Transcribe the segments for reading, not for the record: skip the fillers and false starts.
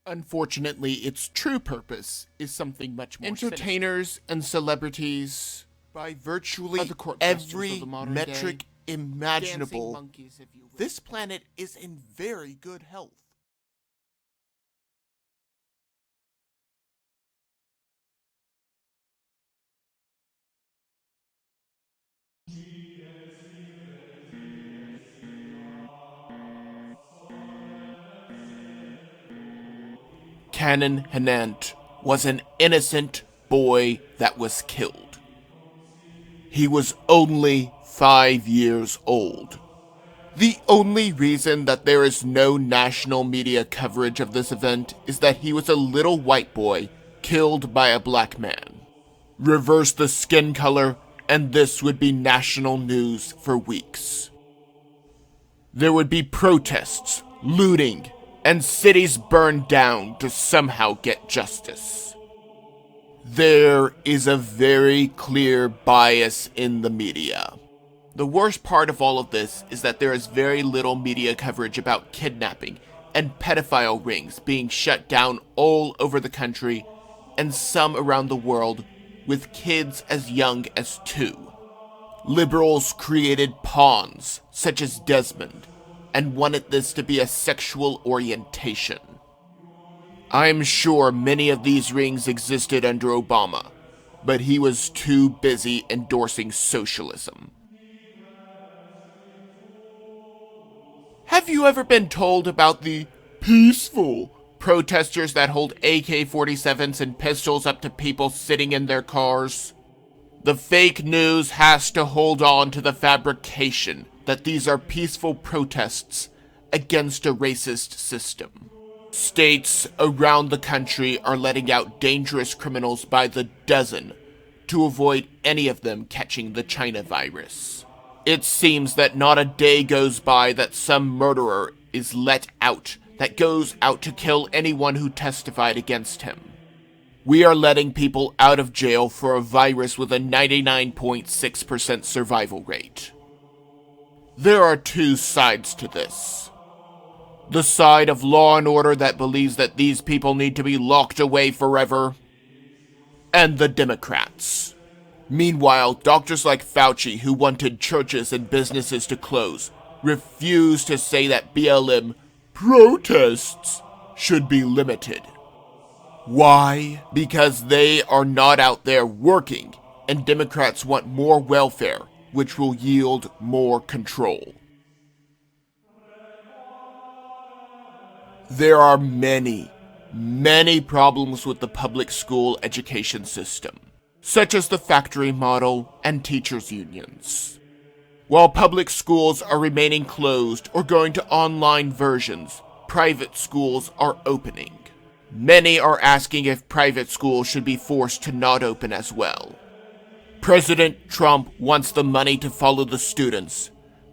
Unfortunately, its true purpose is something much more entertainers and celebrities, by virtually every metric imaginable, this planet is in very good health. Canon Hanant was an innocent boy that was killed. He was only 5 years old. The only reason that there is no national media coverage of this event is that he was a little white boy killed by a black man. Reverse the skin color, and this would be national news for weeks. There would be protests, looting, and cities burned down to somehow get justice. There is a very clear bias in the media. The worst part of all of this is that there is very little media coverage about kidnapping and pedophile rings being shut down all over the country and some around the world with kids as young as 2. Liberals created pawns, such as Desmond, and wanted this to be a sexual orientation. I'm sure many of these rings existed under Obama, but he was too busy endorsing socialism. Have you ever been told about the peaceful protesters that hold AK-47s and pistols up to people sitting in their cars? The fake news has to hold on to the fabrication that these are peaceful protests against a racist system. States around the country are letting out dangerous criminals by the dozen to avoid any of them catching the China virus. It seems that not a day goes by that some murderer is let out that goes out to kill anyone who testified against him. We are letting people out of jail for a virus with a 99.6% survival rate. There are two sides to this. The side of law and order that believes that these people need to be locked away forever, and the Democrats. Meanwhile, doctors like Fauci, who wanted churches and businesses to close, refuse to say that BLM protests should be limited. Why? Because they are not out there working, and Democrats want more welfare, which will yield more control. There are many problems with the public school education system, such as the factory model and teachers' unions. While public schools are remaining closed or going to online versions, private schools are opening. Many are asking if private schools should be forced to not open as well. President Trump wants the money to follow the students,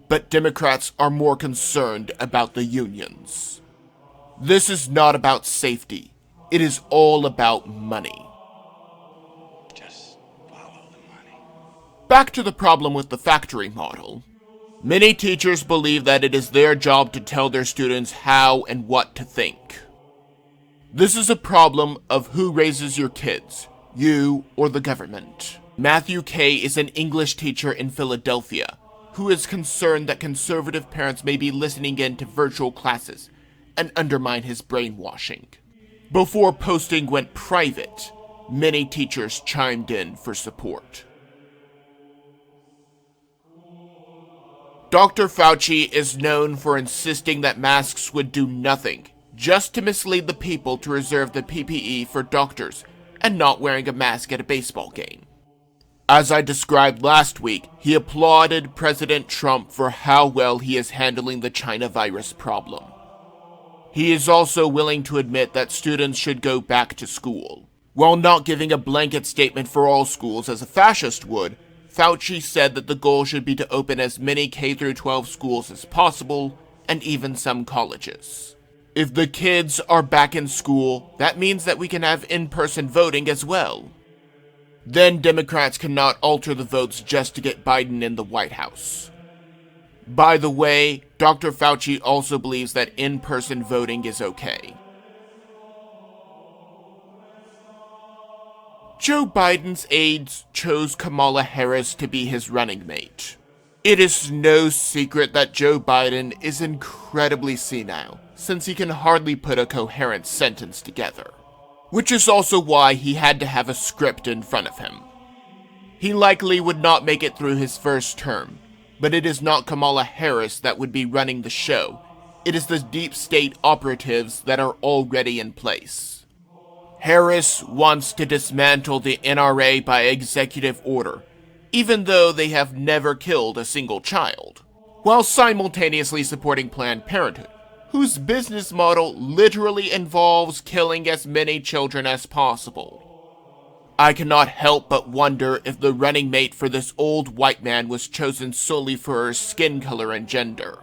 but Democrats are more concerned about the unions. This is not about safety. It is all about money. Just follow the money. Back to the problem with the factory model. Many teachers believe that it is their job to tell their students how and what to think. This is a problem of who raises your kids, you or the government. Matthew Kay is an English teacher in Philadelphia who is concerned that conservative parents may be listening in to virtual classes and undermine his brainwashing. Before posting went private, many teachers chimed in for support. Dr. Fauci is known for insisting that masks would do nothing, just to mislead the people to reserve the PPE for doctors and not wearing a mask at a baseball game. As I described last week, he applauded President Trump for how well he is handling the China virus problem. He is also willing to admit that students should go back to school. While not giving a blanket statement for all schools as a fascist would, Fauci said that the goal should be to open as many K-12 schools as possible, and even some colleges. If the kids are back in school, that means that we can have in-person voting as well. Then Democrats cannot alter the votes just to get Biden in the White House. By the way, Dr. Fauci also believes that in-person voting is okay. Joe Biden's aides chose Kamala Harris to be his running mate. It is no secret that Joe Biden is incredibly senile, since he can hardly put a coherent sentence together. Which is also why he had to have a script in front of him. He likely would not make it through his first term, but it is not Kamala Harris that would be running the show. It is the deep state operatives that are already in place. Harris wants to dismantle the NRA by executive order, even though they have never killed a single child, while simultaneously supporting Planned Parenthood, whose business model literally involves killing as many children as possible. I cannot help but wonder if the running mate for this old white man was chosen solely for her skin color and gender.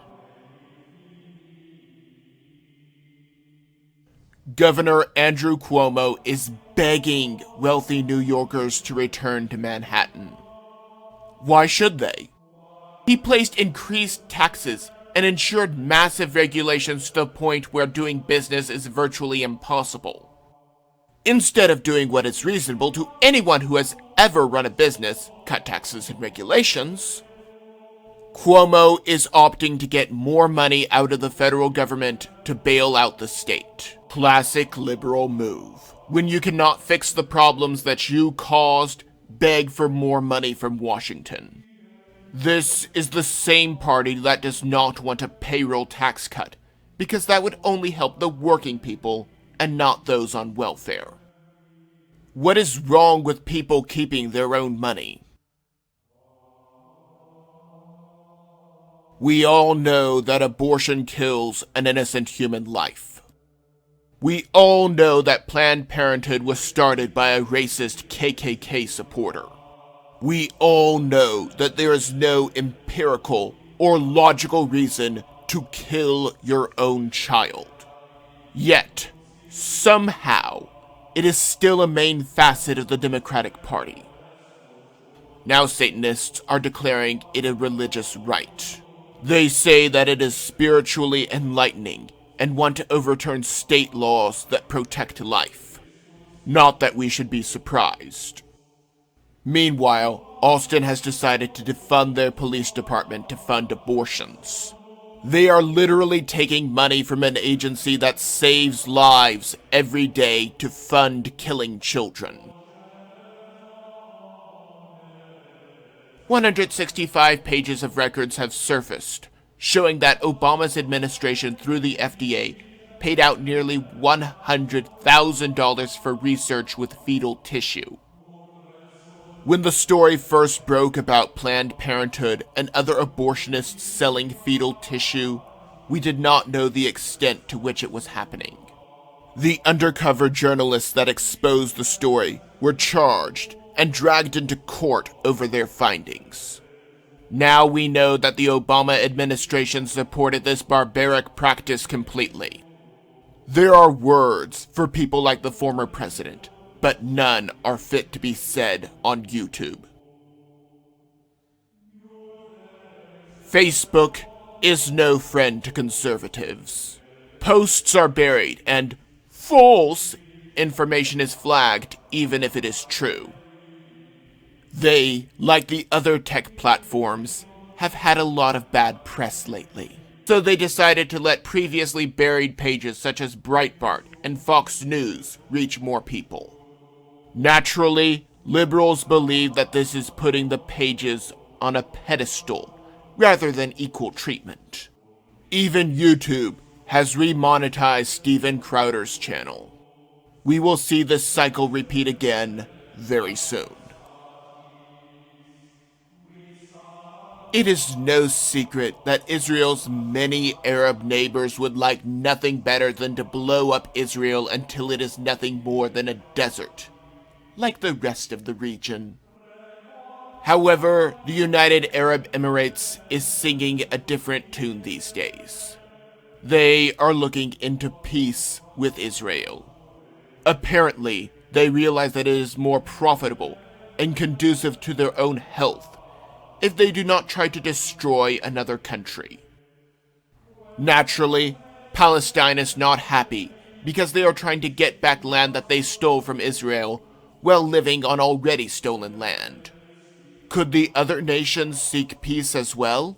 Governor Andrew Cuomo is begging wealthy New Yorkers to return to Manhattan. Why should they? He placed increased taxes and ensured massive regulations to the point where doing business is virtually impossible. Instead of doing what is reasonable to anyone who has ever run a business, cut taxes and regulations, Cuomo is opting to get more money out of the federal government to bail out the state. Classic liberal move. When you cannot fix the problems that you caused, beg for more money from Washington. This is the same party that does not want a payroll tax cut, because that would only help the working people and not those on welfare. What is wrong with people keeping their own money? We all know that abortion kills an innocent human life. We all know that Planned Parenthood was started by a racist KKK supporter. We all know that there is no empirical or logical reason to kill your own child. Yet, somehow, it is still a main facet of the Democratic Party. Now Satanists are declaring it a religious right. They say that it is spiritually enlightening and want to overturn state laws that protect life. Not that we should be surprised. Meanwhile, Austin has decided to defund their police department to fund abortions. They are literally taking money from an agency that saves lives every day to fund killing children. 165 pages of records have surfaced, showing that Obama's administration through the FDA paid out nearly $100,000 for research with fetal tissue. When the story first broke about Planned Parenthood and other abortionists selling fetal tissue, we did not know the extent to which it was happening. The undercover journalists that exposed the story were charged and dragged into court over their findings. Now we know that the Obama administration supported this barbaric practice completely. There are words for people like the former president, but none are fit to be said on YouTube. Facebook is no friend to conservatives. Posts are buried and false information is flagged even if it is true. They, like the other tech platforms, have had a lot of bad press lately. So they decided to let previously buried pages such as Breitbart and Fox News reach more people. Naturally, liberals believe that this is putting the pages on a pedestal rather than equal treatment. Even YouTube has remonetized Steven Crowder's channel. We will see this cycle repeat again very soon. It is no secret that Israel's many Arab neighbors would like nothing better than to blow up Israel until it is nothing more than a desert, like the rest of the region. However, the United Arab Emirates is singing a different tune these days. They are looking into peace with Israel. Apparently, they realize that it is more profitable and conducive to their own health if they do not try to destroy another country. Naturally, Palestine is not happy because they are trying to get back land that they stole from Israel, while living on already stolen land. Could the other nations seek peace as well?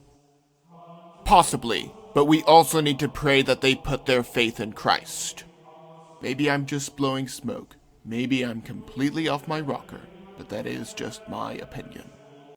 Possibly, but we also need to pray that they put their faith in Christ. Maybe I'm just blowing smoke. Maybe I'm completely off my rocker, but that is just my opinion.